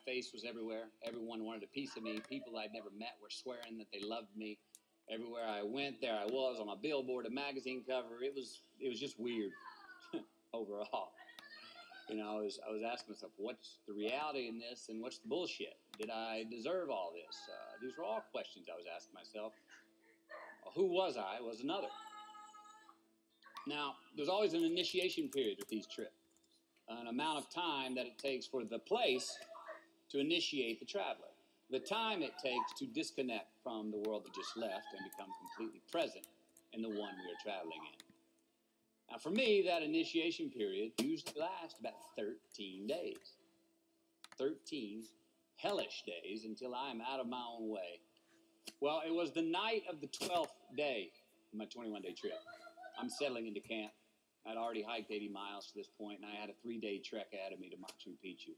face was everywhere. Everyone wanted a piece of me. People I'd never met were swearing that they loved me. Everywhere I went, there I was on a billboard, a magazine cover. It was just weird overall. You know, I was asking myself, what's the reality in this, and what's the bullshit? Did I deserve all this? These were all questions I was asking myself. Well, who was I? Was another. Now, there's always an initiation period with these trips, an amount of time that it takes for the place to initiate the traveler, the time it takes to disconnect from the world that just left and become completely present in the one we are traveling in. Now, for me, that initiation period usually lasts about 13 days. 13 hellish days until I am out of my own way. Well, it was the night of the 12th day of my 21-day trip. I'm settling into camp. I'd already hiked 80 miles to this point, and I had a 3-day trek ahead of me to Machu Picchu.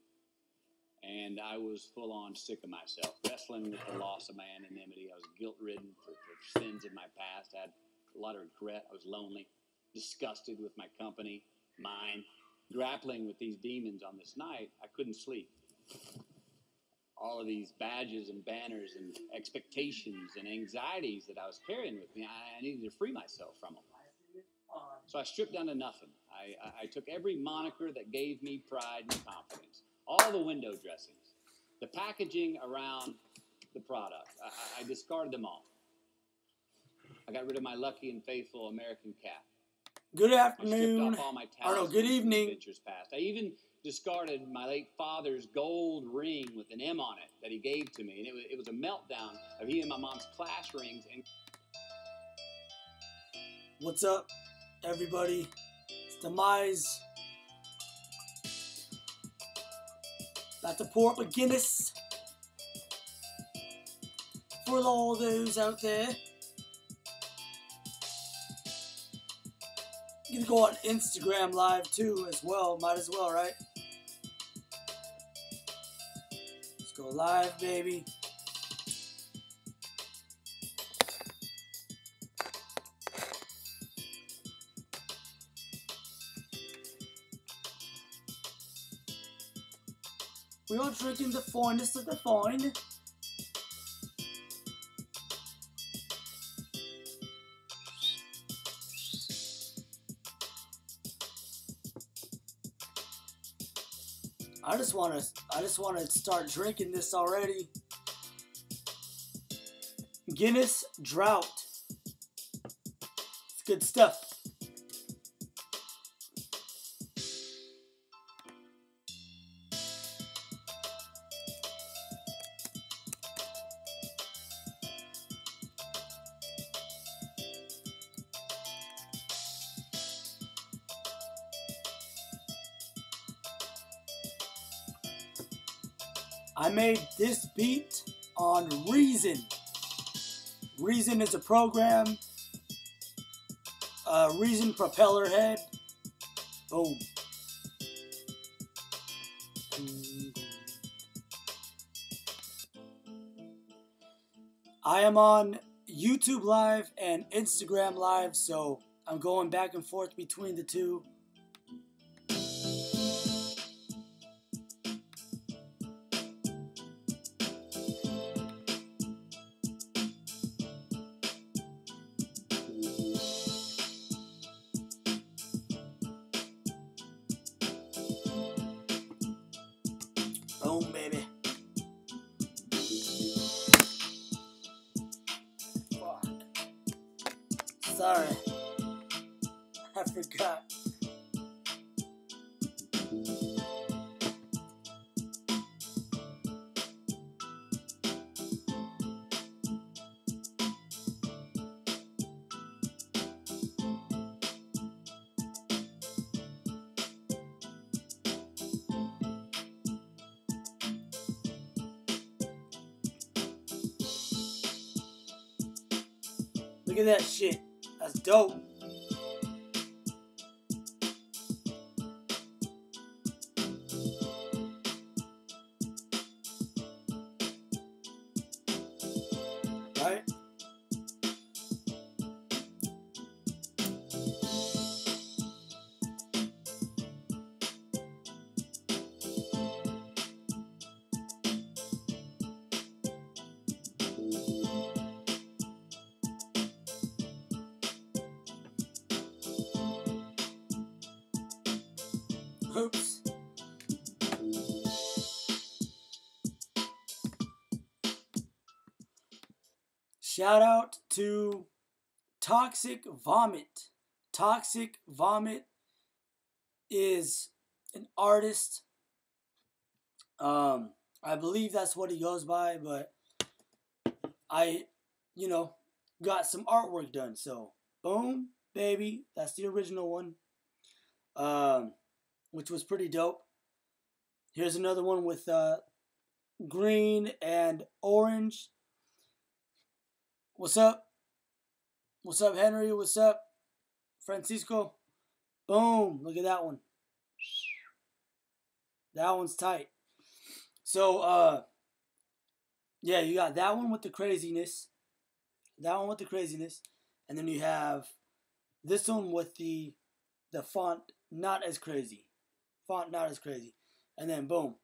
And I was full-on sick of myself, wrestling with the loss of my anonymity. I was guilt-ridden for sins in my past. I had a lot of regret. I was lonely, disgusted with my company, mine, grappling with these demons on this night. I couldn't sleep. All of these badges and banners and expectations and anxieties that I was carrying with me, I needed to free myself from them. So I stripped down to nothing. I took every moniker that gave me pride and confidence, all the window dressings, the packaging around the product. I discarded them all. I got rid of my lucky and faithful American cap. Good afternoon. I stripped off all my Arnold, good evening. Adventures past. I even discarded my late father's gold ring with an M on it that he gave to me. And it was a meltdown of he and my mom's class rings. And what's up, everybody? It's Demise. About to pour up a Guinness for all those out there. You can go on Instagram Live too as well. Might as well, right? Let's go live, baby. We are drinking the finest of the fine. I just want to start drinking this already. Guinness Drought. It's good stuff. I made this beat on Reason. Reason is a program. Reason propeller head. Boom. I am on YouTube Live and Instagram Live, so I'm going back and forth between the two. Boom, baby. Fuck. Sorry. I forgot. Look at that shit. That's dope. Right? Oops. Shout out to Toxic Vomit. Toxic Vomit is an artist. I believe that's what he goes by, but I, got some artwork done. So, boom, baby. That's the original one, which was pretty dope. Here's another one with green and orange. What's up? What's up, Henry? What's up, Francisco? Boom. Look at that one. That one's tight. So, yeah, you got that one with the craziness. That one with the craziness. And then you have this one with the font not as crazy. Font not as crazy. And then, boom.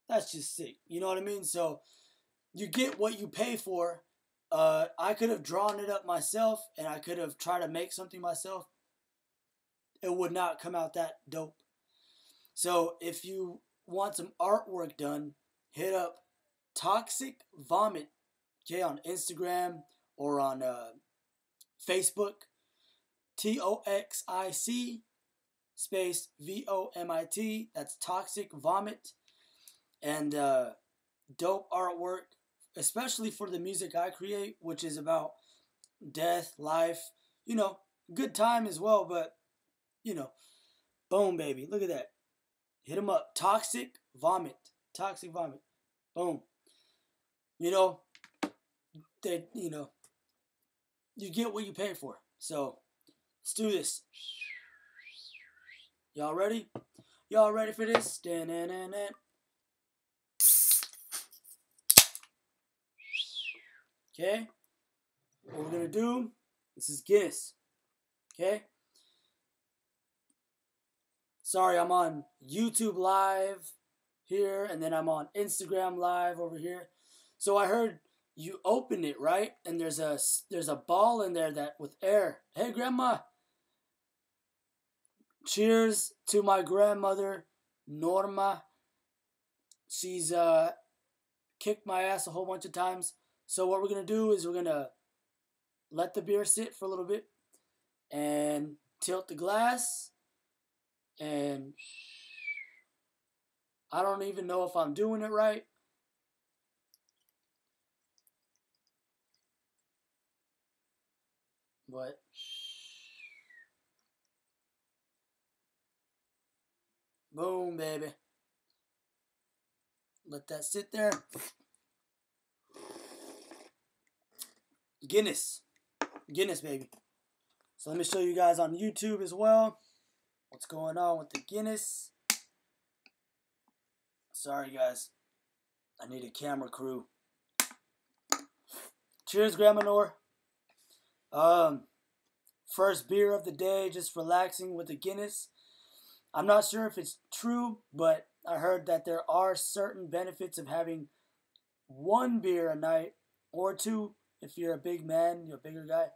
That's just sick. You know what I mean? So, you get what you pay for. I could have drawn it up myself, and I could have tried to make something myself. It would not come out that dope. So, if you want some artwork done, hit up Toxic Vomit, okay, on Instagram or on Facebook. TOXIC space VOMIT. That's Toxic Vomit. And dope artwork, especially for the music I create, which is about death, life, good time as well, but, boom, baby. Look at that. Hit them up. Toxic Vomit. Toxic Vomit. Boom. You get what you pay for. So, let's do this. Y'all ready? Y'all ready for this? Okay? What we're going to do, this is Guinness. Okay? Sorry, I'm on YouTube Live here, and then I'm on Instagram Live over here. So I heard you opened it, right? And there's a ball in there that with air. Hey, Grandma. Cheers to my grandmother, Norma. She's kicked my ass a whole bunch of times. So what we're going to do is we're going to let the beer sit for a little bit and tilt the glass. And I don't even know if I'm doing it right. But boom, baby. Let that sit there. Guinness. Guinness, baby. So let me show you guys on YouTube as well what's going on with the Guinness. Sorry, guys. I need a camera crew. Cheers, Grandma Nor. First beer of the day, just relaxing with the Guinness. I'm not sure if it's true, but I heard that there are certain benefits of having one beer a night or two if you're a big man, you're a bigger guy.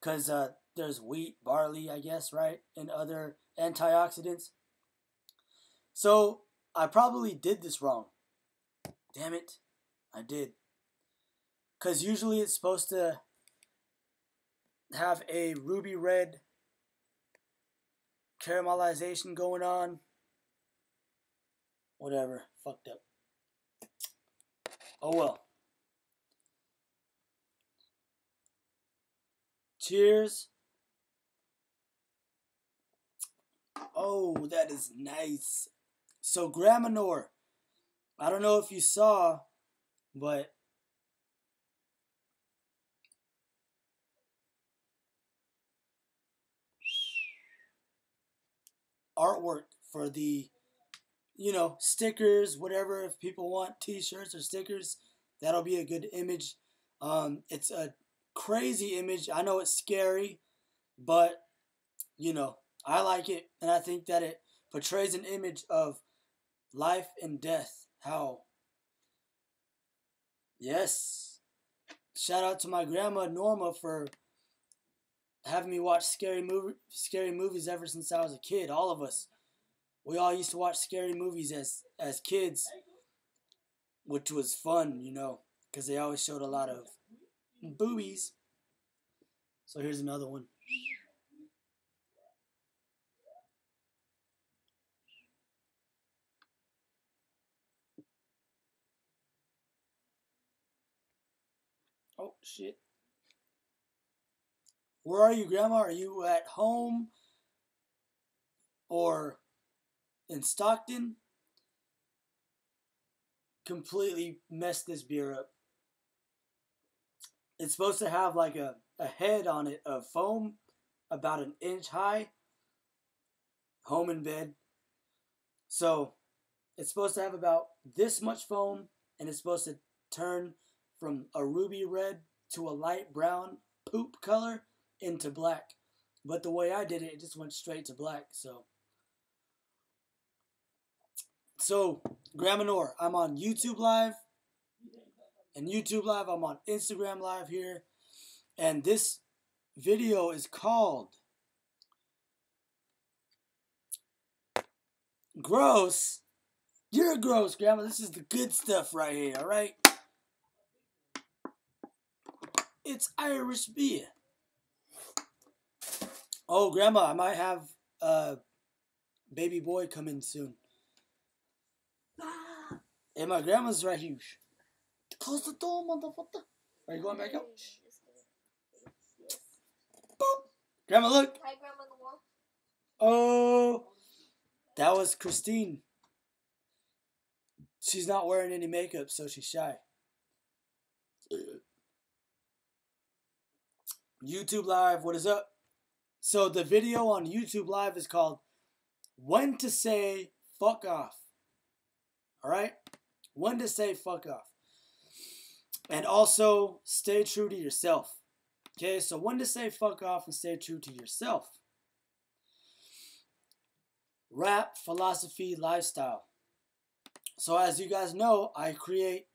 Because there's wheat, barley, I guess, right? And other antioxidants. So I probably did this wrong. Damn it. I did. Because usually it's supposed to have a ruby red caramelization going on. Whatever. Fucked up. Oh well. Cheers. Oh, that is nice. So, Grandma Nor, I don't know if you saw, but artwork for the, stickers, whatever. If people want t-shirts or stickers, that'll be a good image. It's a crazy image. I know it's scary, but, I like it. And I think that it portrays an image of life and death. How? Yes. Shout out to my grandma, Norma, for having me watch scary movies ever since I was a kid. All of us. We all used to watch scary movies as kids, which was fun, you know, because they always showed a lot of boobies. So here's another one. Oh, shit. Where are you, Grandma? Are you at home or in Stockton? Completely messed this beer up. It's supposed to have like a head on it of foam about an inch high. Home in bed. So it's supposed to have about this much foam, and it's supposed to turn from a ruby red to a light brown poop color into black. But the way I did it, it just went straight to black. So Grandma Nor, I'm on YouTube Live. And YouTube Live, I'm on Instagram Live here. And this video is called Gross. You're gross, Grandma. This is the good stuff right here, alright? It's Irish beer. Oh, Grandma, I might have baby boy come in soon. And my grandma's right here. Close the door, motherfucker. Are you going back out? Boop. Grandma, look. Hi, Grandma the wall. Oh, that was Christine. She's not wearing any makeup, so she's shy. YouTube Live, what is up? So the video on YouTube Live is called When to Say Fuck Off. Alright? When to say fuck off. And also, stay true to yourself. Okay, so when to say fuck off and stay true to yourself. Rap, philosophy, lifestyle. So as you guys know, I create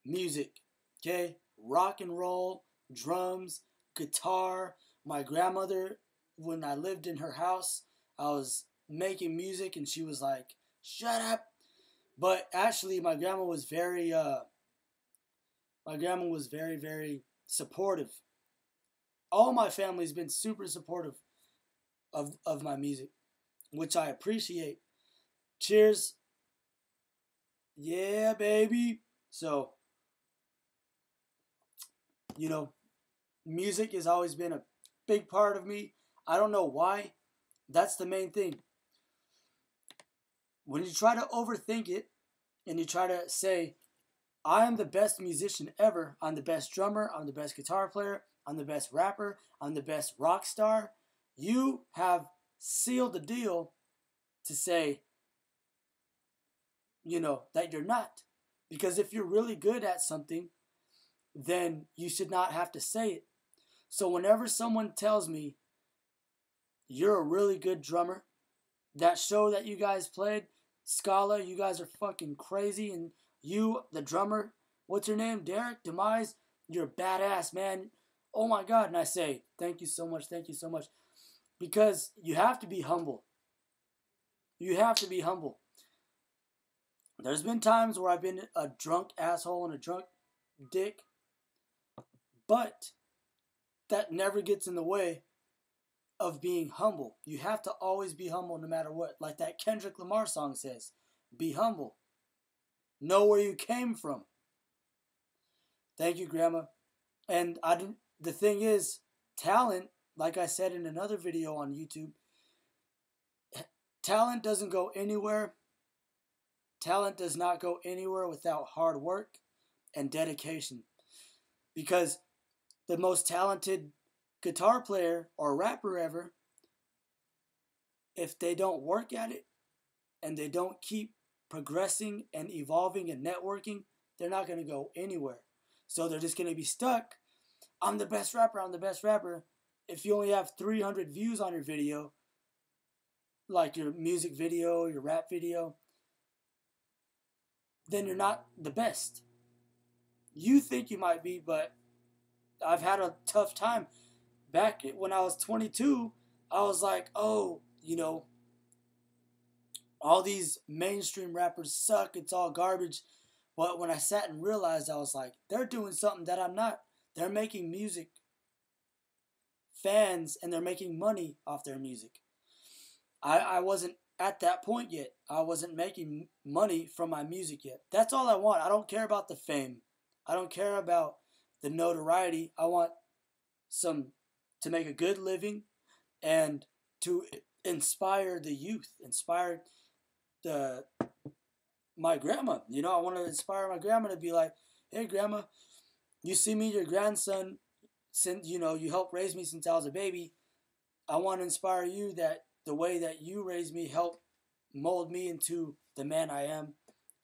music. Okay? Rock and roll, drums, guitar. My grandmother, when I lived in her house, I was making music and she was like, shut up. But actually, my grandma was very, very supportive. All my family's been super supportive of my music, which I appreciate. Cheers. Yeah, baby. So, you know, music has always been a big part of me. I don't know why. That's the main thing. When you try to overthink it and you try to say, I am the best musician ever, I'm the best drummer, I'm the best guitar player, I'm the best rapper, I'm the best rock star, you have sealed the deal to say, you know, that you're not. Because if you're really good at something, then you should not have to say it. So whenever someone tells me, you're a really good drummer, that show that you guys played, Scala, you guys are fucking crazy, and you, the drummer, what's your name, Derek Demise, you're badass, man, oh my God, and I say, thank you so much, because you have to be humble. You have to be humble. There's been times where I've been a drunk asshole and a drunk dick, but that never gets in the way of being humble. You have to always be humble no matter what. Like that Kendrick Lamar song says, be humble. Know where you came from. Thank you, Grandma. And the thing is, talent, like I said in another video on YouTube, talent doesn't go anywhere. Talent does not go anywhere without hard work and dedication. Because the most talented guitar player or rapper ever, if they don't work at it and they don't keep progressing and evolving and networking, they're not going to go anywhere. So they're just going to be stuck. I'm the best rapper. If you only have 300 views on your video, like your music video, your rap video, then you're not the best. You think you might be, but I've had a tough time. Back when I was 22, I was like, oh, you know, all these mainstream rappers suck. It's all garbage. But when I sat and realized, I was like, they're doing something that I'm not. They're making music fans and they're making money off their music. I wasn't at that point yet. I wasn't making money from my music yet. That's all I want. I don't care about the fame. I don't care about the notoriety. I want to make a good living and to inspire the youth, inspire my grandma. You know, I want to inspire my grandma to be like, hey, grandma, you see me, your grandson, since you helped raise me since I was a baby. I want to inspire you that the way that you raised me helped mold me into the man I am,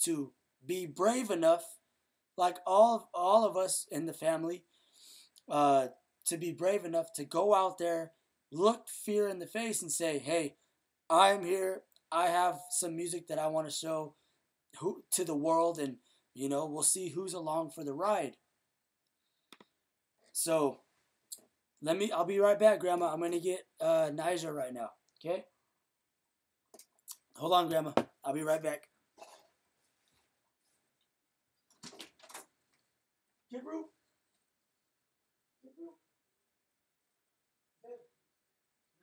to be brave enough, like all of us in the family, to be brave enough to go out there, look fear in the face, and say, "Hey, I'm here. I have some music that I want to show to the world, and we'll see who's along for the ride." So I'll be right back, Grandma. I'm gonna get Nija right now. Okay? Hold on, Grandma. I'll be right back. Get root. Get root. Hey,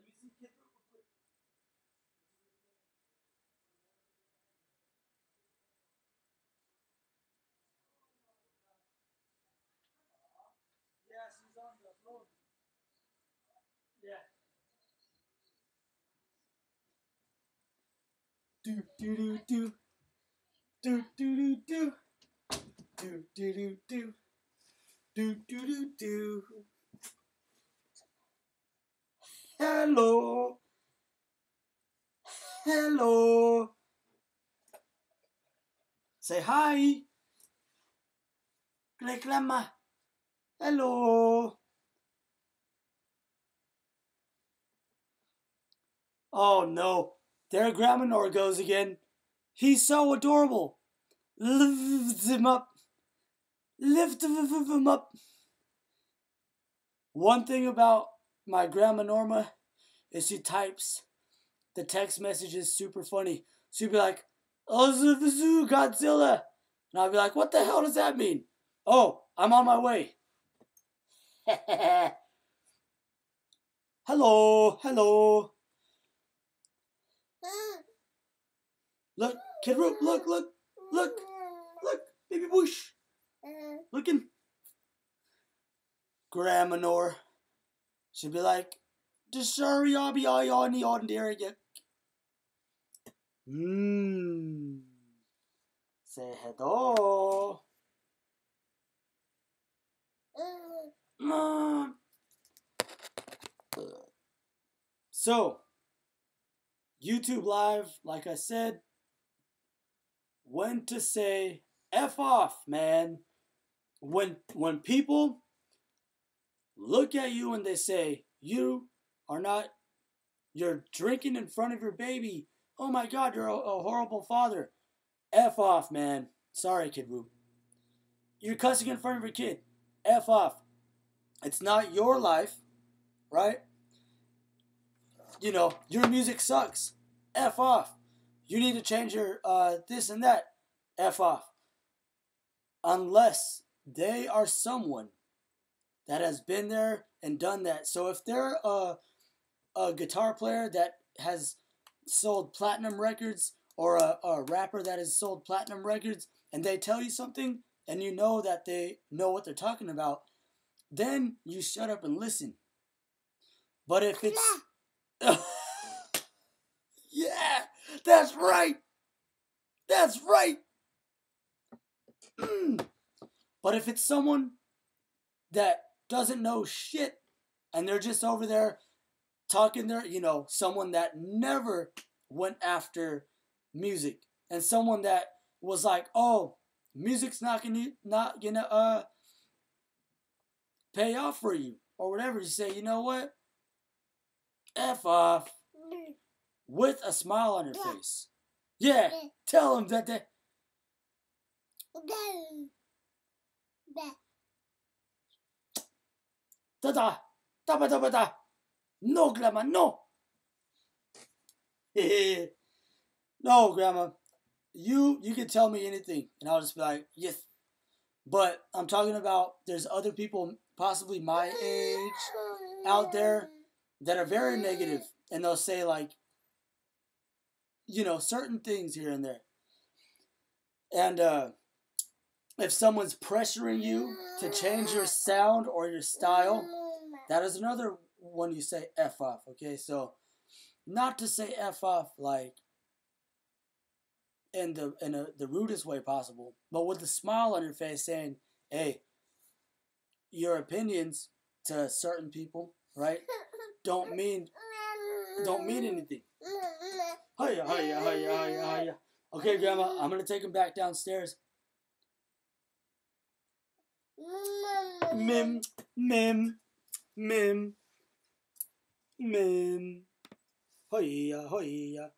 let me see Kid Root real quick. Yeah, she's on the phone. Yeah. Do do do do do do do do do do do do do do do. Hello, hello. Say hi. Grandma. Hello. Oh no, there Grandma Nor goes again. He's so adorable. Lift him up. Lift him up. One thing about my Grandma Norma is she types the text messages super funny. She'd be like, "Oh, Godzilla," and I'd be like, "What the hell does that mean?" "Oh, I'm on my way." Hello, hello. Look, Kid Root, look, baby Bush. Looking. Grandma Nor. She'd be like, "Sorry, I'll be on the ordinary." Say hello. So, YouTube Live, like I said, when to say F off, man. When people look at you and they say, you're drinking in front of your baby. Oh my God, you're a horrible father. F off, man. Sorry, Kid Root. You're cussing in front of your kid. F off. It's not your life, right? Your music sucks. F off. You need to change your this and that. F off. Unless they are someone that has been there and done that. So if they're a guitar player that has sold platinum records, or a rapper that has sold platinum records, and they tell you something and you know that they know what they're talking about, then you shut up and listen. But if it's yeah, that's right. That's right. But if it's someone that doesn't know shit and they're just over there talking someone that never went after music, and someone that was like, "Oh, music's not gonna pay off for you," or whatever, you say, "You know what? F off," with a smile on your face. Yeah, tell them that they... Da-da, da-ba-da-ba-da. No, Grandma, no. No, Grandma, you can tell me anything, and I'll just be like, yes. But I'm talking about there's other people, possibly my age, out there that are very negative, and they'll say like, certain things here and there. And if someone's pressuring you to change your sound or your style, that is another one you say F off, okay? So, not to say F off like in the rudest way possible, but with a smile on your face saying, hey, your opinions to certain people, right, don't mean anything. Hiya, hiya, hiya, hiya, hiya. Okay, Grandma, I'm gonna take him back downstairs. Mim, mim, mim, mim. Hiya, hiya.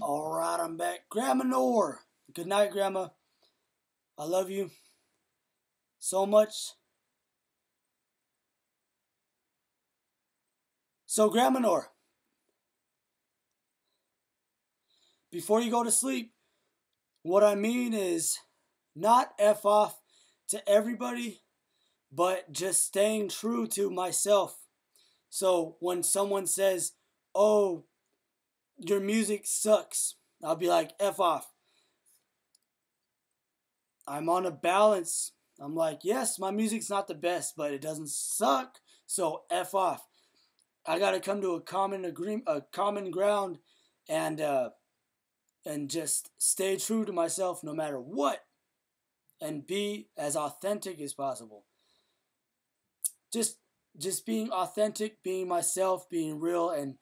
All right, I'm back. Grandma Nor. Good night, Grandma. I love you so much. So, Grandma Nor, before you go to sleep, what I mean is not F off to everybody, but just staying true to myself. So, when someone says, oh, your music sucks, I'll be like, F off. I'm on a balance. I'm like, yes, my music's not the best, but it doesn't suck, so F off. I gotta come to a common agreement, a common ground, and just stay true to myself no matter what, and be as authentic as possible. Just being authentic, being myself, being real, and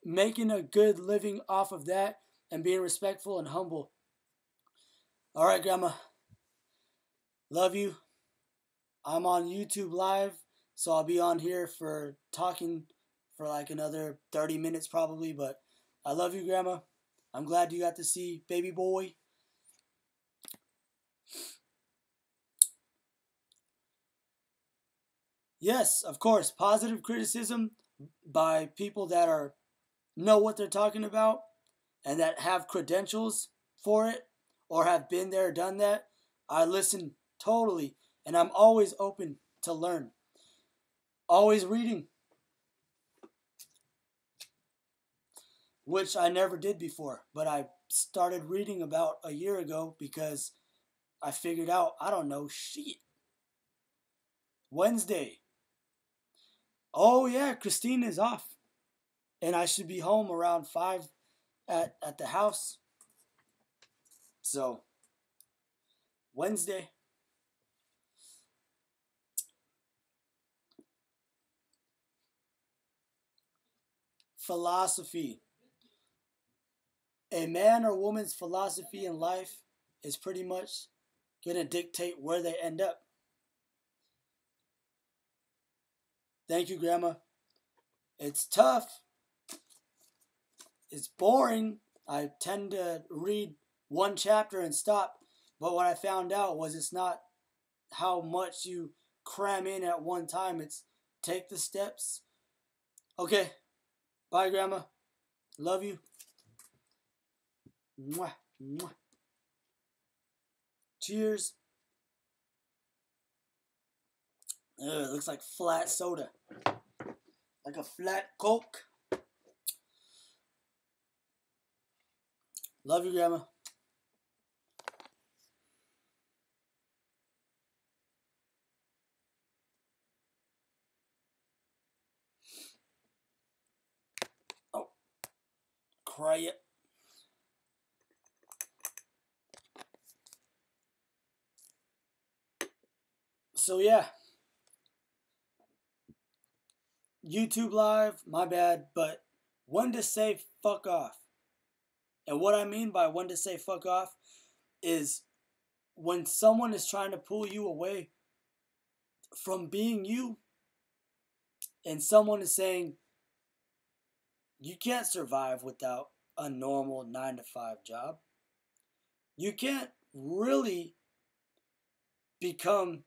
making a good living off of that, and being respectful and humble. All right, Grandma. Love you. I'm on YouTube Live, so I'll be on here for talking for like another 30 minutes probably, but I love you, Grandma. I'm glad you got to see baby boy. Yes, of course, positive criticism by people that know what they're talking about and that have credentials for it or have been there, done that. I listen totally, and I'm always open to learn. Always reading, which I never did before, but I started reading about a year ago because I figured out I don't know shit. Wednesday. Oh yeah, Christine is off. And I should be home around 5 at the house. So, Wednesday. Philosophy. A man or woman's philosophy in life is pretty much going to dictate where they end up. Thank you, Grandma. It's tough. It's boring. I tend to read one chapter and stop. But what I found out was it's not how much you cram in at one time. It's take the steps. Okay. Bye, Grandma. Love you. Mwah, mwah. Cheers. Ugh, it looks like flat soda. Like a flat Coke. Love you, Grandma. Oh, cry it. So, yeah. YouTube Live, my bad, but when to say fuck off. And what I mean by when to say fuck off is when someone is trying to pull you away from being you, and someone is saying you can't survive without a normal 9 to 5 job. You can't really become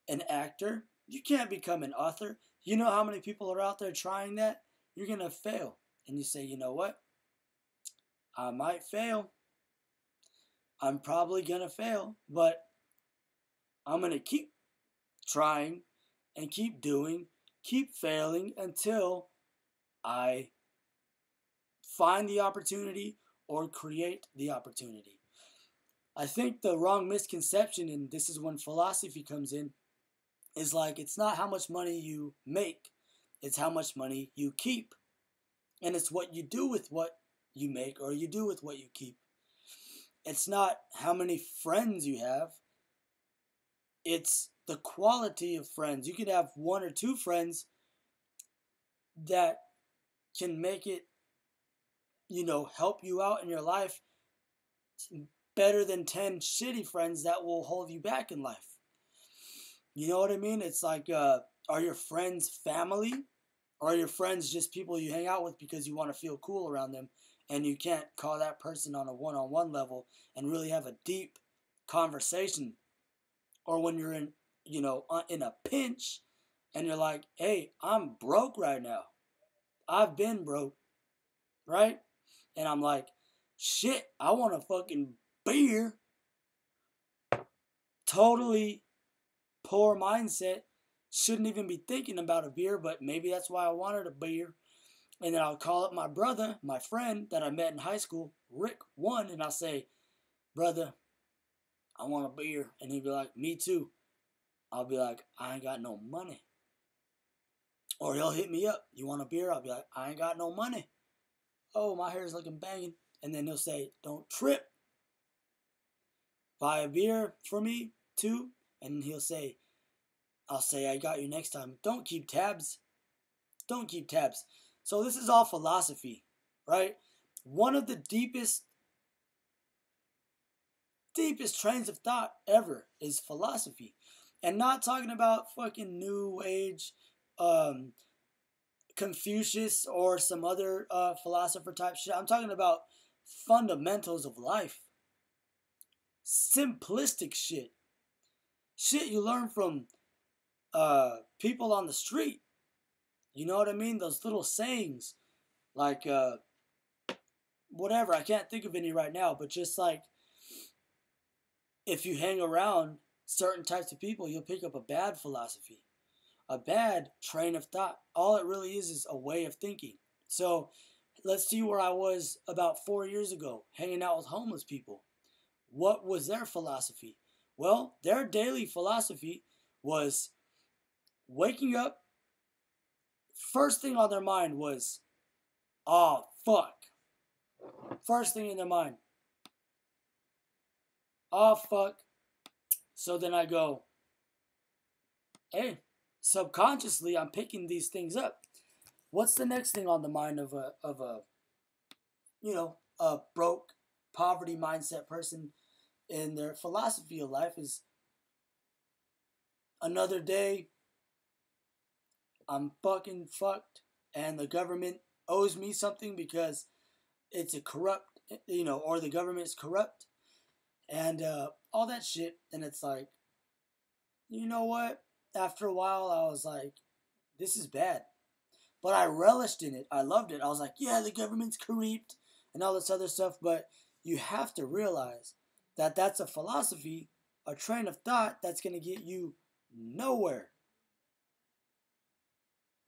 an actor. You can't become an author. You know how many people are out there trying that? You're going to fail. And you say, you know what? I might fail. I'm probably going to fail, but I'm going to keep trying and keep doing, keep failing until I find the opportunity or create the opportunity. I think the wrong misconception, and this is when philosophy comes in, is like it's not how much money you make, it's how much money you keep. And it's what you do with what you make or you do with what you keep. It's not how many friends you have, it's the quality of friends. You could have 1 or 2 friends that can make it, help you out in your life better than 10 shitty friends that will hold you back in life. You know what I mean? It's like, are your friends family? Or are your friends just people you hang out with because you want to feel cool around them and you can't call that person on a one-on-one level and really have a deep conversation? Or when you're in a pinch and you're like, hey, I'm broke right now. I've been broke, right? And I'm like, shit, I want a fucking beer. Totally poor mindset. Shouldn't even be thinking about a beer, but maybe that's why I wanted a beer. And then I'll call up my brother, my friend that I met in high school, Rick 1, and I'll say, brother, I want a beer. And he'd be like, me too. I'll be like, I ain't got no money. Or he'll hit me up, you want a beer? I'll be like, I ain't got no money. Oh, my hair's looking banging. And then he'll say, don't trip. Buy a beer for me too. And I'll say, I got you next time. Don't keep tabs. Don't keep tabs. So this is all philosophy, right? One of the deepest trains of thought ever is philosophy. And not talking about fucking New Age, Confucius or some other philosopher type shit. I'm talking about fundamentals of life. Simplistic shit. Shit you learn from people on the street. You know what I mean? Those little sayings. Like, whatever. I can't think of any right now. But just like, if you hang around certain types of people, you'll pick up a bad philosophy. A bad train of thought. All it really is a way of thinking. So, let's see where I was about 4 years ago, hanging out with homeless people. What was their philosophy? Well, their daily philosophy was waking up. First thing on their mind was, oh, fuck. First thing in their mind. Oh, fuck. So then I go, hey, subconsciously I'm picking these things up. What's the next thing on the mind of a broke, poverty mindset person in their philosophy of life is another day, I'm fucking fucked, and the government owes me something because it's a corrupt, or the government is corrupt, and all that shit. And it's like, you know what? After a while, I was like, this is bad. But I relished in it. I loved it. I was like, yeah, the government's corrupt and all this other stuff. But you have to realize that that's a philosophy, a train of thought that's going to get you nowhere.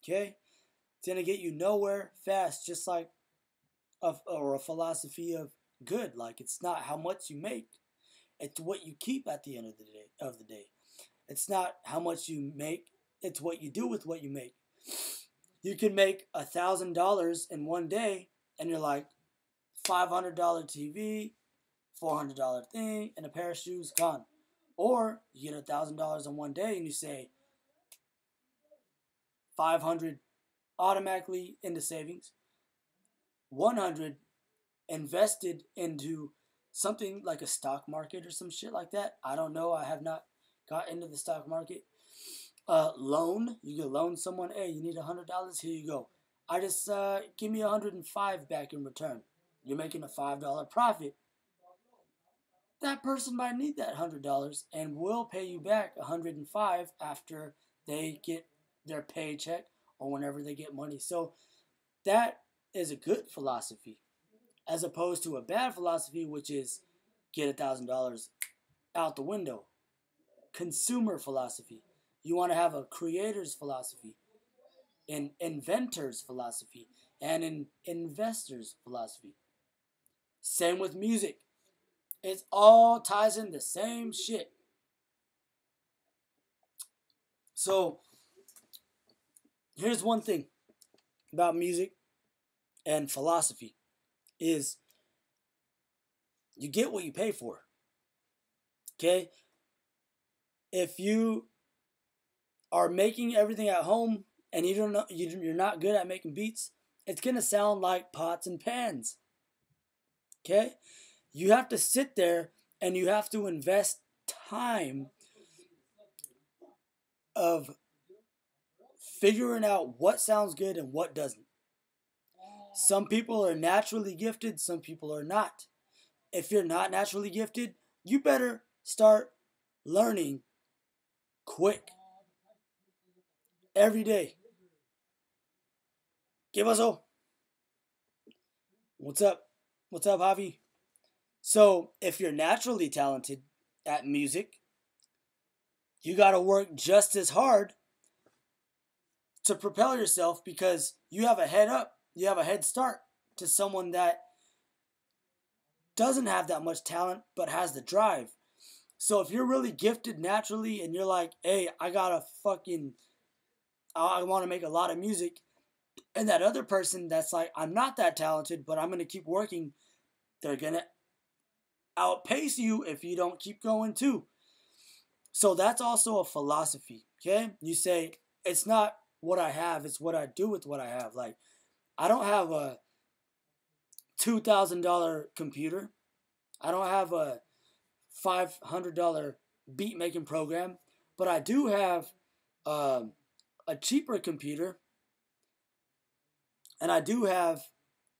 Okay? It's going to get you nowhere fast, just like a philosophy of good. Like, it's not how much you make, it's what you keep at the end of the day. It's not how much you make, it's what you do with what you make. You can make $1,000 in one day, and you're like, $500 TV, $400 thing, and a pair of shoes, gone. Or you get $1,000 in one day, and you say, $500 automatically into savings, 100 invested into something like a stock market or some shit like that. I don't know. I have not got into the stock market. Loan. You can loan someone, hey, you need $100. Here you go. I just give me 105 back in return. You're making a $5 profit. That person might need that $100 and will pay you back 105 after they get their paycheck or whenever they get money. So that is a good philosophy, as opposed to a bad philosophy, which is get $1,000 out the window. Consumer philosophy. You want to have a creator's philosophy, an inventor's philosophy, and an investor's philosophy. Same with music. It all ties in the same shit. So, here's one thing about music and philosophy is you get what you pay for. Okay? If you are making everything at home and you don't know, you're not good at making beats, it's going to sound like pots and pans. Okay? You have to sit there and you have to invest time of figuring out what sounds good and what doesn't. Some people are naturally gifted, some people are not. If you're not naturally gifted, you better start learning quick. Every day. ¿Qué pasó? What's up? What's up, Javi? So, if you're naturally talented at music, you got to work just as hard to propel yourself because you have a head up. You have a head start to someone that doesn't have that much talent but has the drive. So, if you're really gifted naturally and you're like, hey, I want to make a lot of music, and that other person that's like, I'm not that talented, but I'm going to keep working, they're going to outpace you if you don't keep going too. So that's also a philosophy, okay? You say, it's not what I have, it's what I do with what I have. Like, I don't have a $2,000 computer. I don't have a $500 beat making program, but I do have a cheaper computer, and I do have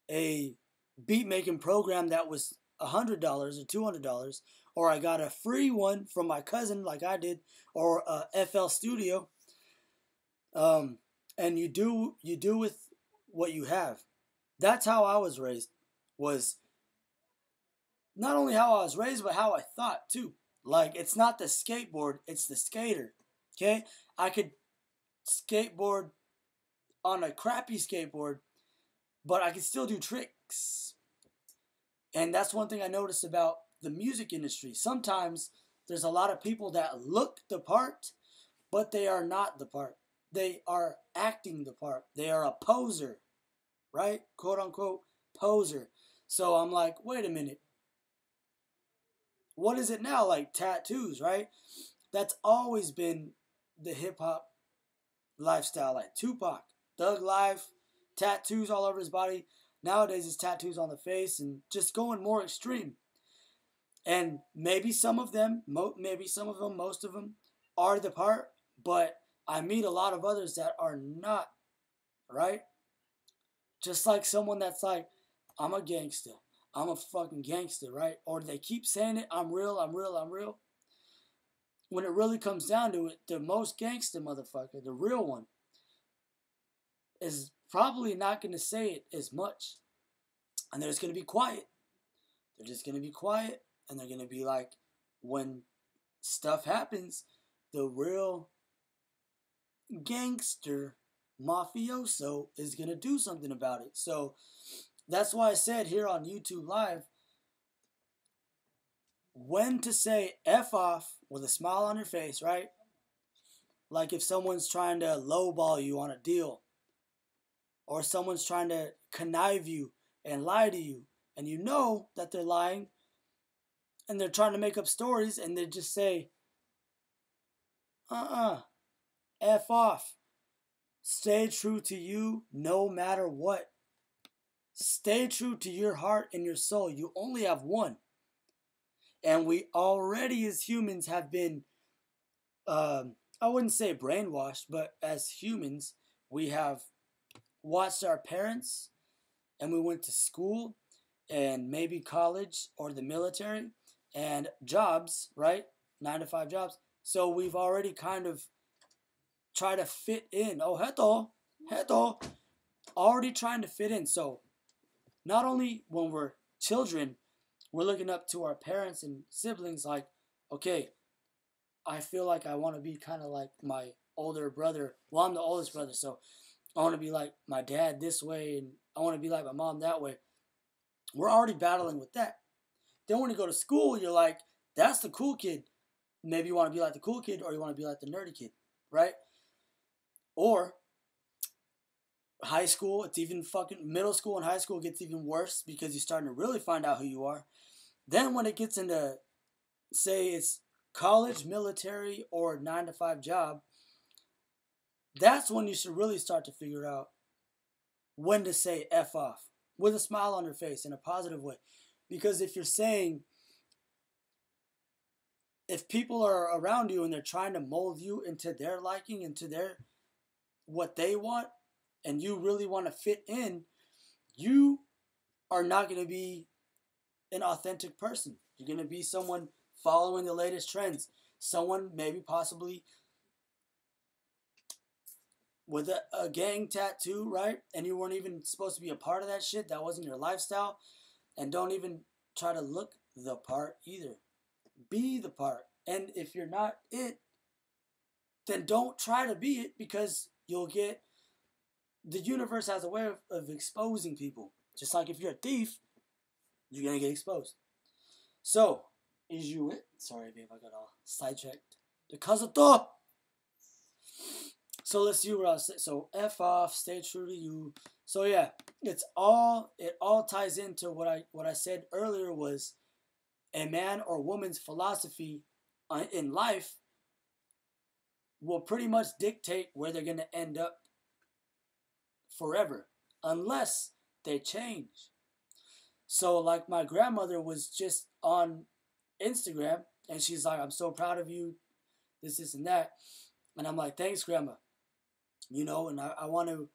a beat making program that was $100 or $200, or I got a free one from my cousin like I did, or FL Studio. And you do with what you have. That's how I was raised. Was not only how I was raised, but how I thought too. Like, it's not the skateboard, it's the skater. Okay? I could skateboard on a crappy skateboard, but I could still do tricks. And that's one thing I noticed about the music industry. Sometimes there's a lot of people that look the part, but they are not the part. They are acting the part. They are a poser, right? Quote unquote poser. So I'm like, wait a minute. What is it now? Like tattoos, right? That's always been the hip hop lifestyle. Like Tupac, Thug Life, tattoos all over his body. Nowadays it's tattoos on the face and just going more extreme. And maybe some of them, most of them are the part, but I meet a lot of others that are not, right? Just like someone that's like, I'm a gangster. I'm a fucking gangster, right? Or they keep saying it, I'm real, I'm real, I'm real. When it really comes down to it, the most gangster motherfucker, the real one, is probably not going to say it as much. And they're just going to be quiet. They're just going to be quiet. And they're going to be like, when stuff happens, the real gangster mafioso is going to do something about it. So that's why I said here on YouTube Live, when to say F off with a smile on your face, right? Like if someone's trying to lowball you on a deal, or someone's trying to connive you and lie to you, and you know that they're lying, and they're trying to make up stories, and they just say, F off. Stay true to you no matter what. Stay true to your heart and your soul. You only have one. And we already, as humans, have been, I wouldn't say brainwashed, but as humans, we have watched our parents and we went to school and maybe college or the military and jobs, right? 9 to 5 jobs. So we've already kind of tried to fit in. Oh, heto, already trying to fit in. So not only when we're children, we're looking up to our parents and siblings like, okay, I feel like I want to be kind of like my older brother. Well, I'm the oldest brother, so I want to be like my dad this way, and I want to be like my mom that way. We're already battling with that. Then when you go to school, you're like, that's the cool kid. Maybe you want to be like the cool kid, or you want to be like the nerdy kid, right? Or high school, it's even fucking middle school and high school gets even worse because you're starting to really find out who you are. Then when it gets into, say it's college, military, or 9 to 5 job, that's when you should really start to figure out when to say F off with a smile on your face in a positive way. Because if you're saying, if people are around you and they're trying to mold you into their liking, into their, what they want, and you really want to fit in, you are not going to be an authentic person. You're going to be someone following the latest trends. Someone maybe possibly with a gang tattoo, right? And you weren't even supposed to be a part of that shit. That wasn't your lifestyle. And don't even try to look the part either. Be the part. And if you're not it, then don't try to be it, because you'll get, the universe has a way of exposing people. Just like if you're a thief, you're going to get exposed. So, is you it? Sorry, babe, I got all sidetracked. Because of the. So let's see what I was saying. So F off, stay true to you. So yeah, it all ties into what I said earlier, was a man or woman's philosophy in life will pretty much dictate where they're going to end up forever, unless they change. So like my grandmother was just on Instagram and she's like, I'm so proud of you, this and that. And I'm like, thanks, Grandma. You know, and I want to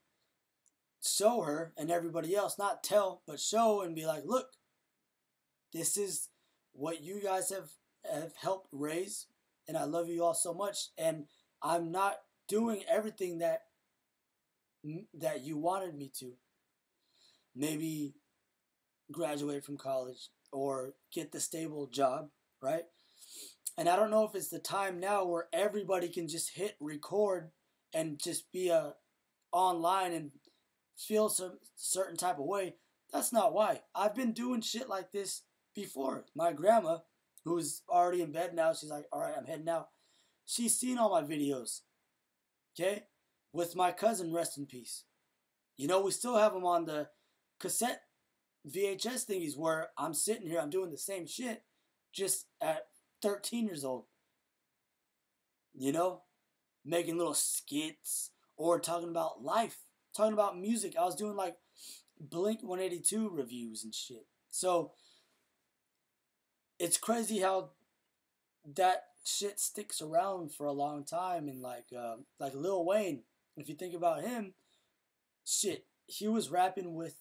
show her and everybody else, not tell, but show and be like, look, this is what you guys have helped raise, and I love you all so much, and I'm not doing everything that you wanted me to. Maybe graduate from college or get the stable job, right? And I don't know if it's the time now where everybody can just hit record and just be online and feel some certain type of way. That's not why. I've been doing shit like this before. My grandma, who's already in bed now, she's like, all right, I'm heading out. She's seen all my videos, okay? With my cousin, rest in peace. You know, we still have them on the cassette VHS thingies where I'm sitting here, I'm doing the same shit, just at 13 years old. You know? Making little skits or talking about life, talking about music. I was doing like Blink 182 reviews and shit. So it's crazy how that shit sticks around for a long time. And like Lil Wayne, if you think about him, shit, he was rapping with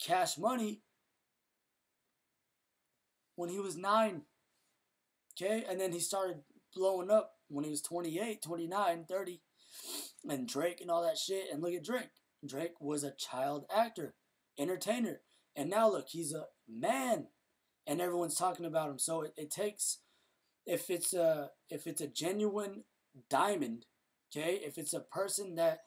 Cash Money when he was 9. Okay, and then he started blowing up when he was 28, 29, 30, and Drake and all that shit. And look at Drake. Drake was a child actor, entertainer, and now look, he's a man, and everyone's talking about him. So it takes, if it's a genuine diamond, okay, if it's a person that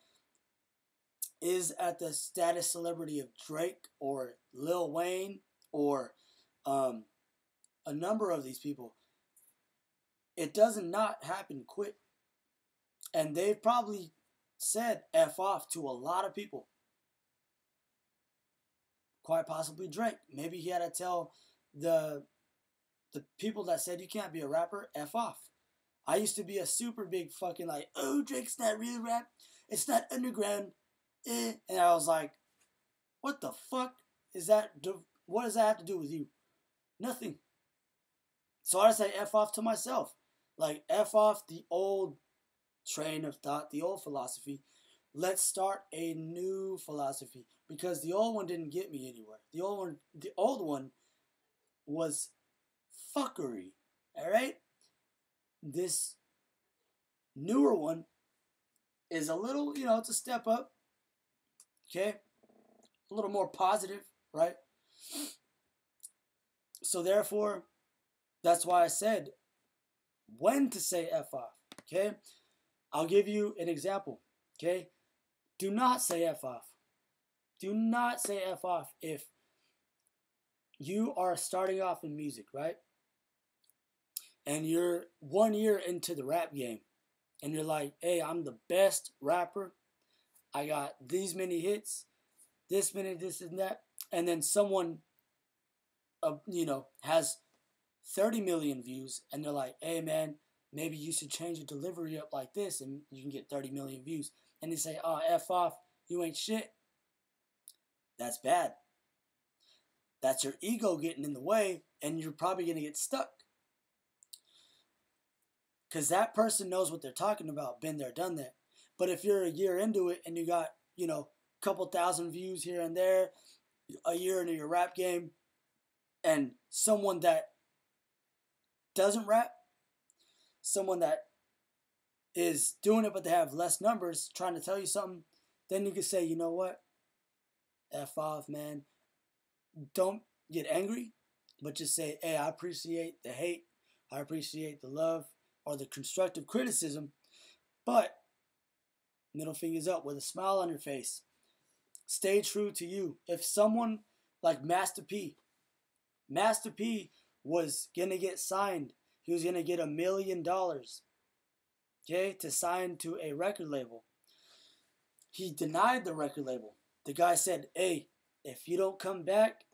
is at the status celebrity of Drake or Lil Wayne or a number of these people, it doesn't not happen quick. And they've probably said F off to a lot of people. Quite possibly Drake. Maybe he had to tell the people that said you can't be a rapper, F off. I used to be a super big fucking like, oh, Drake's not really rap. It's not underground. And I was like, what the fuck is that? What does that have to do with you? Nothing. So I say F off to myself. Like, F off the old train of thought, the old philosophy. Let's start a new philosophy. Because the old one didn't get me anywhere. The old one was fuckery. Alright? This newer one is a little, it's a step up. Okay? A little more positive, right? So therefore, that's why I said when to say F off. Okay? I'll give you an example. Okay? Do not say F off. Do not say F off if you are starting off in music, right? And you're 1 year into the rap game. And you're like, hey, I'm the best rapper. I got these many hits. This many, this and that. And then someone, has 30 million views. And they're like, hey, man, maybe you should change your delivery up like this. And you can get 30 million views. And they say, oh, F off. You ain't shit. That's bad. That's your ego getting in the way. And you're probably going to get stuck. Because that person knows what they're talking about. Been there, done that. But if you're a year into it and you got, a couple thousand views here and there, a year into your rap game, and someone that doesn't rap, someone that is doing it but they have less numbers trying to tell you something, then you can say, you know what? F off, man. Don't get angry, but just say, hey, I appreciate the hate. I appreciate the love. Or the constructive criticism, but middle fingers up with a smile on your face. Stay true to you. If someone like Master P was gonna get signed, he was gonna get $1 million, okay, to sign to a record label. He denied the record label. The guy said, hey, if you don't come back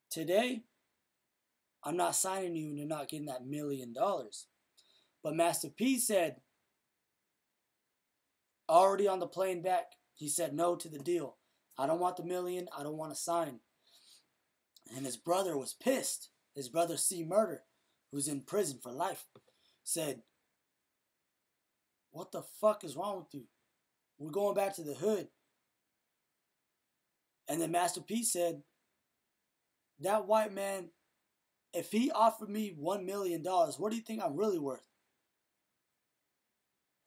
today, I'm not signing you and you're not getting that $1 million. But Master P said, already on the plane back, he said no to the deal. I don't want the $1 million. I don't want to sign. And his brother was pissed. His brother C. Murder, who's in prison for life, said, what the fuck is wrong with you? We're going back to the hood. And then Master P said, that white man, if he offered me $1 million, what do you think I'm really worth?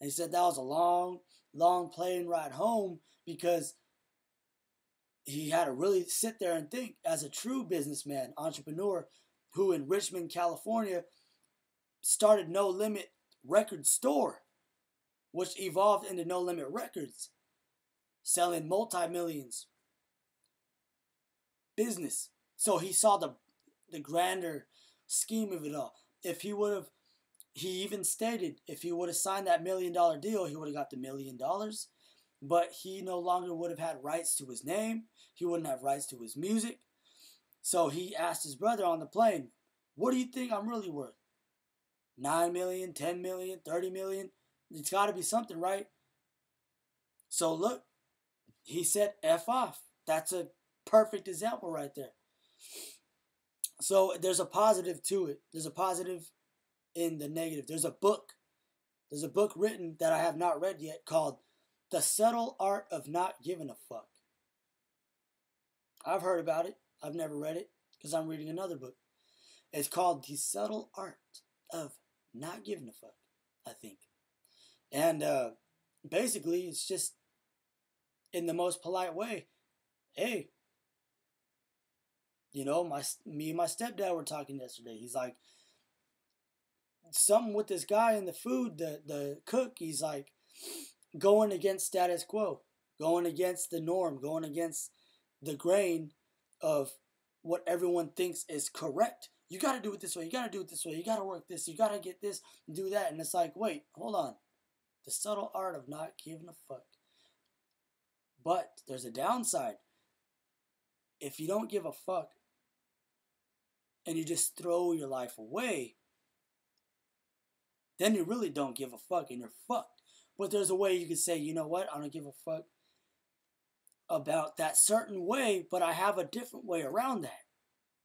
And he said that was a long, long plane ride home because he had to really sit there and think as a true businessman, entrepreneur, who in Richmond, California, started No Limit Record Store, which evolved into No Limit Records, selling multi-millions. Business. So he saw the grander scheme of it all. He even stated if he would have signed that $1 million deal, he would have got the $1 million. But he no longer would have had rights to his name. He wouldn't have rights to his music. So he asked his brother on the plane, what do you think I'm really worth? 9 million, 10 million, 30 million? It's got to be something, right? So look, he said F off. That's a perfect example right there. So there's a positive to it. There's a positive in the negative. There's a book written that I have not read yet called The Subtle Art of Not Giving a Fuck. I've heard about it. I've never read it because I'm reading another book. It's called The Subtle Art of Not Giving a Fuck, I think. And basically it's just in the most polite way. Hey, me and my stepdad were talking yesterday. He's like, something with this guy in the food, the cook, he's like going against status quo, going against the norm, going against the grain of what everyone thinks is correct. You got to do it this way. You got to do it this way. You got to work this. You got to get this and do that. And it's like, wait, hold on. The subtle art of not giving a fuck. But there's a downside. If you don't give a fuck and you just throw your life away, then you really don't give a fuck and you're fucked. But there's a way you could say, you know what, I don't give a fuck about that certain way, but I have a different way around that,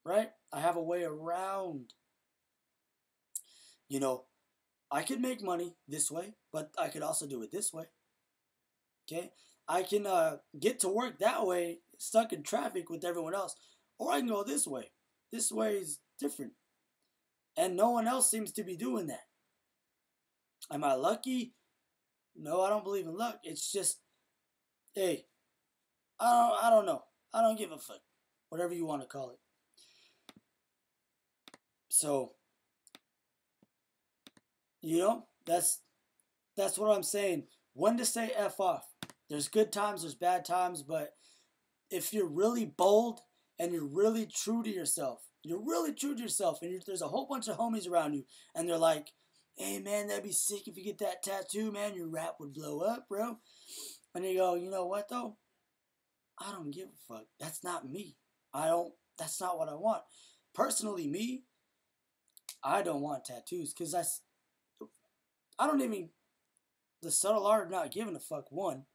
right? I have a way around, you know, I could make money this way, but I could also do it this way, okay? I can get to work that way, stuck in traffic with everyone else, or I can go this way. This way is different, and no one else seems to be doing that. Am I lucky? No, I don't believe in luck. It's just, hey, I don't know. I don't give a fuck. Whatever you want to call it. So, you know, that's what I'm saying. When to say F off. There's good times, there's bad times, but if you're really bold and you're really true to yourself, and there's a whole bunch of homies around you, and they're like, hey man, that'd be sick if you get that tattoo, man, your rap would blow up, bro. And you go, you know what though? I don't give a fuck. That's not me. That's not what I want. Personally, me, I don't want tattoos, because I don't even, the subtle art of not giving a fuck, one.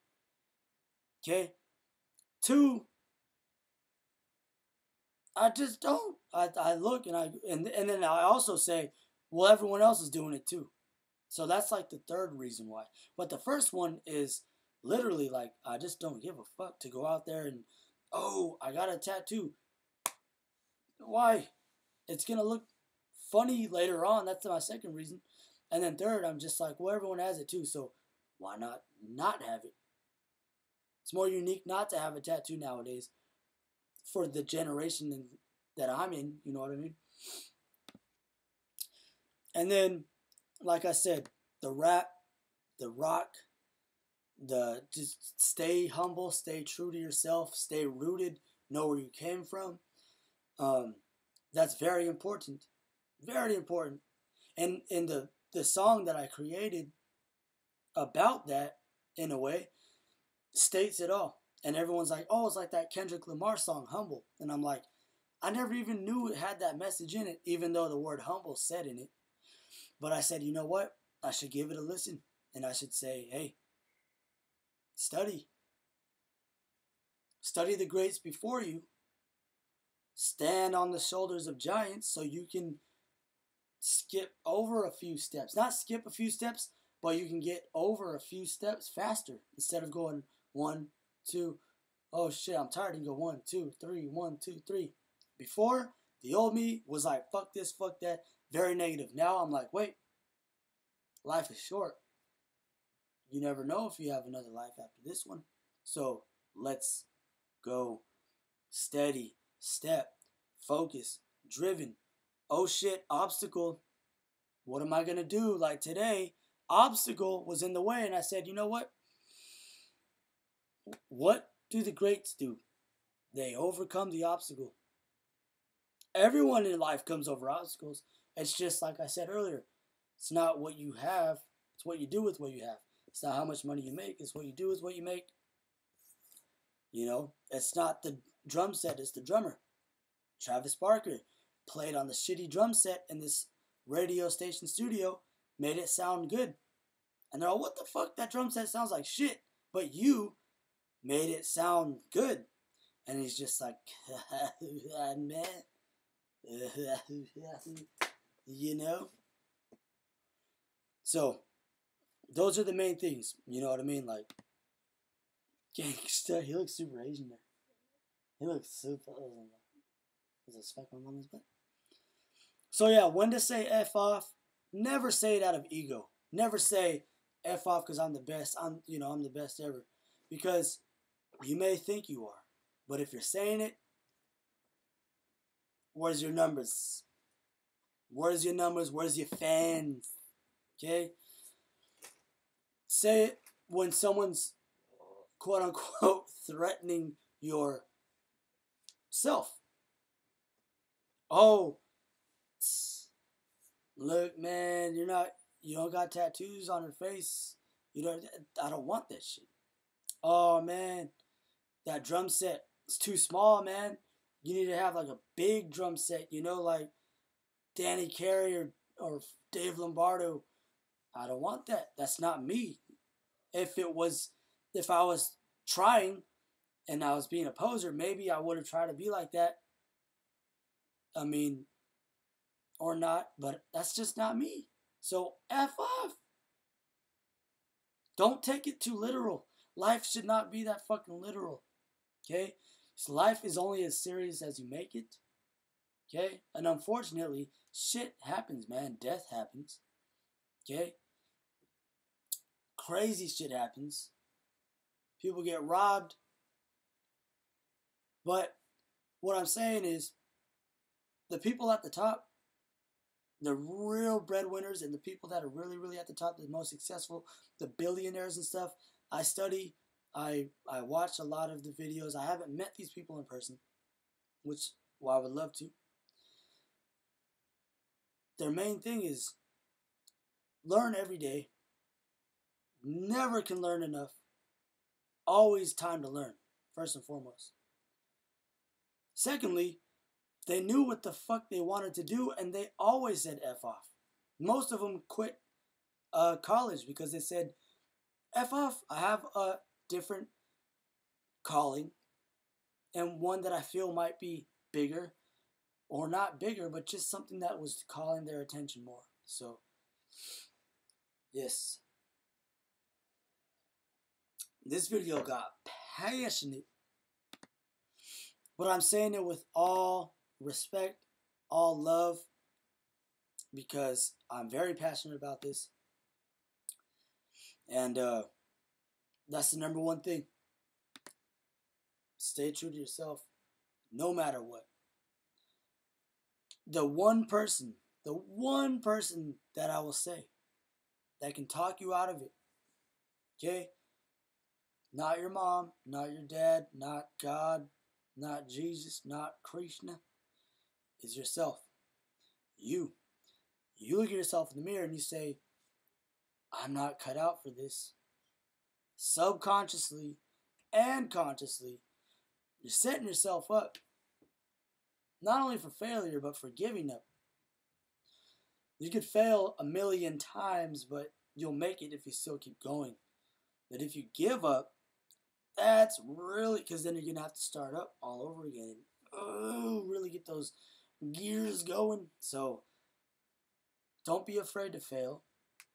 Okay? Two, I just don't. I look and then I also say, well, everyone else is doing it too. So that's like the third reason why. But the first one is literally like, I just don't give a fuck to go out there and, oh, I got a tattoo. Why? It's going to look funny later on. That's my second reason. And then third, I'm just like, well, everyone has it too, so why not have it? It's more unique not to have a tattoo nowadays for the generation that I'm in, you know what I mean? And then, like I said, the rap, the rock, just stay humble, stay true to yourself, stay rooted, know where you came from. That's very important. Very important. And in the song that I created about that, in a way, states it all. And everyone's like, oh, it's like that Kendrick Lamar song, Humble. And I'm like, I never even knew it had that message in it, even though the word humble said in it. But I said, you know what? I should give it a listen. And I should say, hey, study. Study the greats before you. Stand on the shoulders of giants so you can skip over a few steps. Not skip a few steps, but you can get over a few steps faster instead of going 1, 2. Oh shit, I'm tired. You can go 1, 2, 3, 1, 2, 3. Before, the old me was like, fuck this, fuck that, very negative. Now I'm like, wait, life is short. You never know if you have another life after this one. So let's go. Steady, step, focus, driven. Oh shit, obstacle. What am I going to do? Like today, obstacle was in the way, and I said, you know what? What do the greats do? They overcome the obstacle. Everyone in life comes over obstacles. It's just like I said earlier. It's not what you have, it's what you do with what you have. It's not how much money you make, it's what you do with what you make. You know, it's not the drum set, it's the drummer. Travis Barker played on the shitty drum set in this radio station studio, made it sound good. And they're all, what the fuck? That drum set sounds like shit. But you made it sound good. And he's just like, man. You know? So, those are the main things. You know what I mean? Like, gangsta. He looks super Asian there. He looks super Asian. There's a speck on his butt. So yeah, when to say F off, never say it out of ego. Never say F off because I'm the best. I'm the best ever. Because you may think you are. But if you're saying it, where's your numbers? Where's your numbers? Where's your fans? Okay? Say it when someone's quote unquote threatening your self. Oh, look, man, you don't got tattoos on your face. I don't want that shit. Oh man, that drum set is too small, man. You need to have like a big drum set, like Danny Carey or Dave Lombardo. I don't want that. That's not me. If I was trying and I was being a poser, maybe I would have tried to be like that. I mean, or not, but that's just not me. So F off. Don't take it too literal. Life should not be that fucking literal. Okay? So life is only as serious as you make it. Okay? And unfortunately, shit happens, man. Death happens. Okay? Crazy shit happens. People get robbed. But what I'm saying is, the people at the top, the real breadwinners and the people that are really, really at the top, the most successful, the billionaires and stuff, I study, I watch a lot of the videos. I haven't met these people in person, which, well, I would love to. Their main thing is learn every day. Never can learn enough. Always time to learn, first and foremost. Secondly, they knew what the fuck they wanted to do, and they always said F off. Most of them quit college because they said, F off, I have a different calling, and one that I feel might be bigger, or not bigger, but just something that was calling their attention more. So, yes. This video got passionate, but I'm saying it with all respect, all love, because I'm very passionate about this. And that's the number one thing. Stay true to yourself, no matter what. The one person that I will say that can talk you out of it, okay? Not your mom, not your dad, not God, not Jesus, not Krishna, is yourself. You. You look at yourself in the mirror and you say, I'm not cut out for this. Subconsciously and consciously, you're setting yourself up not only for failure, but for giving up. You could fail 1,000,000 times, but you'll make it if you still keep going. But if you give up, that's really, because then you're going to have to start up all over again. Really get those gears going. So, don't be afraid to fail.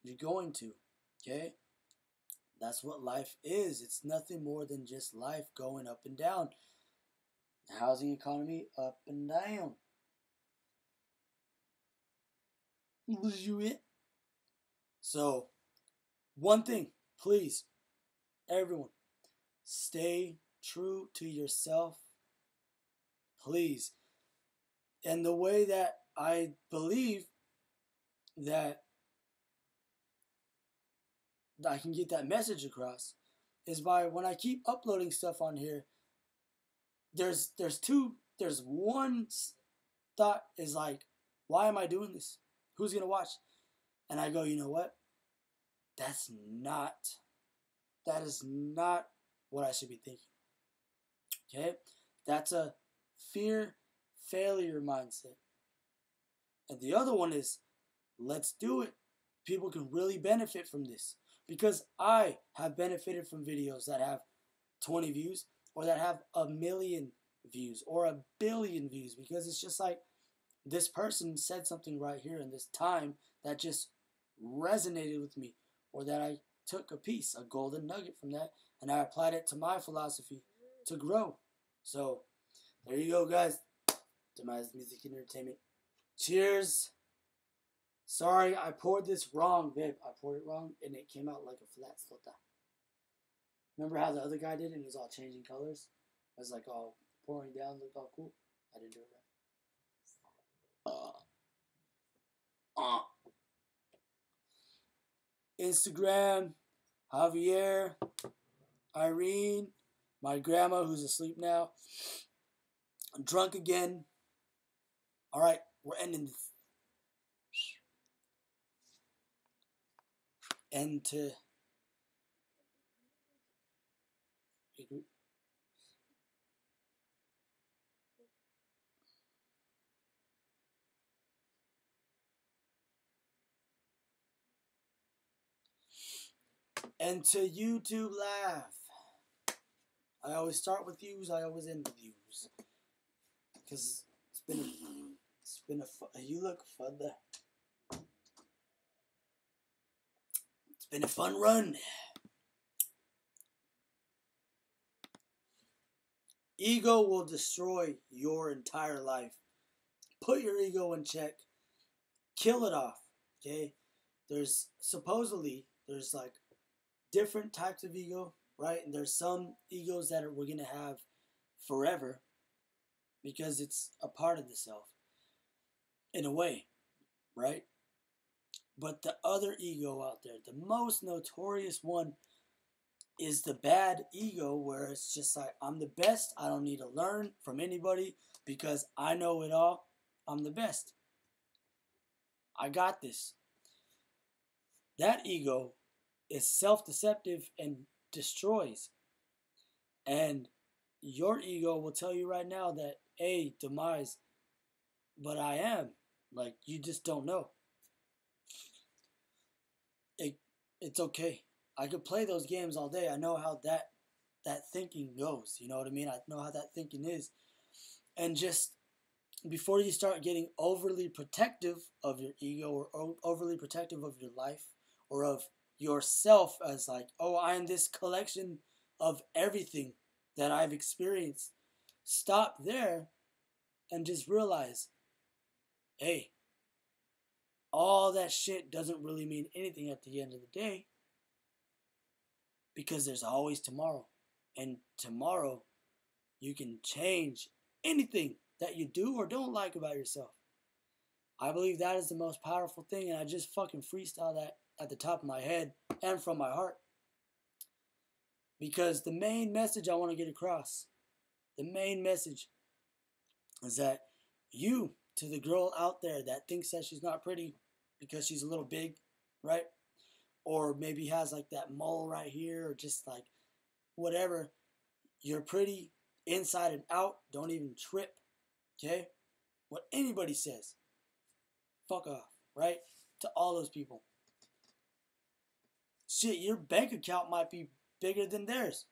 You're going to, okay? That's what life is. It's nothing more than just life going up and down. The housing economy, up and down. So, one thing, please, everyone, stay true to yourself, please. And the way that I believe that I can get that message across is by when I keep uploading stuff on here, there's one thought is like, why am I doing this? Who's going to watch? And I go, you know what? That is not what I should be thinking. Okay? That's a fear failure mindset. And the other one is, let's do it. People can really benefit from this. Because I have benefited from videos that have 20 views or that have 1,000,000 views or 1,000,000,000 views. Because it's just like, this person said something right here in this time that just resonated with me, or that I took a piece, a golden nugget from that, and I applied it to my philosophy to grow. So, there you go, guys. Demise Music and Entertainment. Cheers. Sorry, I poured this wrong, babe. I poured it wrong, and it came out like a flat sota. Remember how the other guy did it, and it was all changing colors? It was like all pouring down, looked all cool. I didn't do it right. Instagram, Javier, Irene, my grandma who's asleep now. I'm drunk again. All right, we're ending this. End to And to YouTube Live. I always start with views, I always end with views. Because it's been a you look fun there. It's been a fun run. Ego will destroy your entire life. Put your ego in check. Kill it off. Okay? There's like different types of ego, right? And there's some egos that we're gonna have forever because it's a part of the self, in a way, right? But the other ego out there, the most notorious one, is the bad ego, where it's just like, I'm the best. I don't need to learn from anybody because I know it all. I'm the best. I got this. That ego is self-deceptive and destroys. And your ego will tell you right now that, hey, demise, but I am. Like, you just don't know. It's okay. I could play those games all day. I know how that thinking goes. You know what I mean? I know how that thinking is. And just before you start getting overly protective of your ego or overly protective of your life or of yourself, as like, oh, I am this collection of everything that I've experienced, stop there and just realize, hey, all that shit doesn't really mean anything at the end of the day, because there's always tomorrow. And tomorrow, you can change anything that you do or don't like about yourself. I believe that is the most powerful thing, and I just fucking freestyle that at the top of my head and from my heart. Because the main message I want to get across, the main message is that you, to the girl out there that thinks that she's not pretty because she's a little big, right? Or maybe has like that mole right here, or just like whatever. You're pretty inside and out. Don't even trip, okay? What anybody says, fuck off, right? To all those people. Shit, your bank account might be bigger than theirs.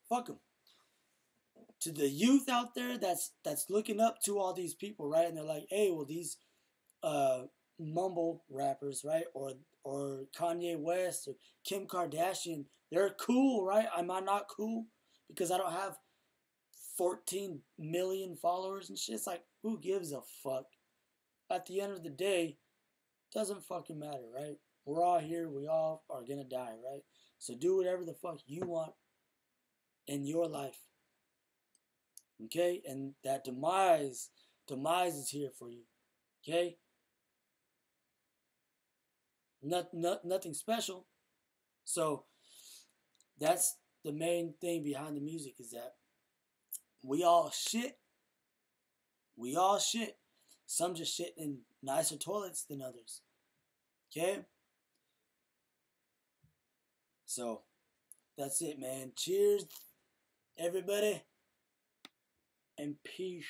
Fuck them. To the youth out there that's looking up to all these people, right? And they're like, hey, well, these mumble rappers, right? Or Kanye West or Kim Kardashian, they're cool, right? Am I not cool because I don't have 14 million followers and shit? It's like, who gives a fuck? At the end of the day, doesn't fucking matter, right? We're all here. We all are gonna die, right? So do whatever the fuck you want in your life. Okay? And that demise is here for you. Okay? Nothing special. So that's the main thing behind the music, is that we all shit. We all shit. Some just shit in nicer toilets than others. Okay? So that's it, man. Cheers, everybody, and peace.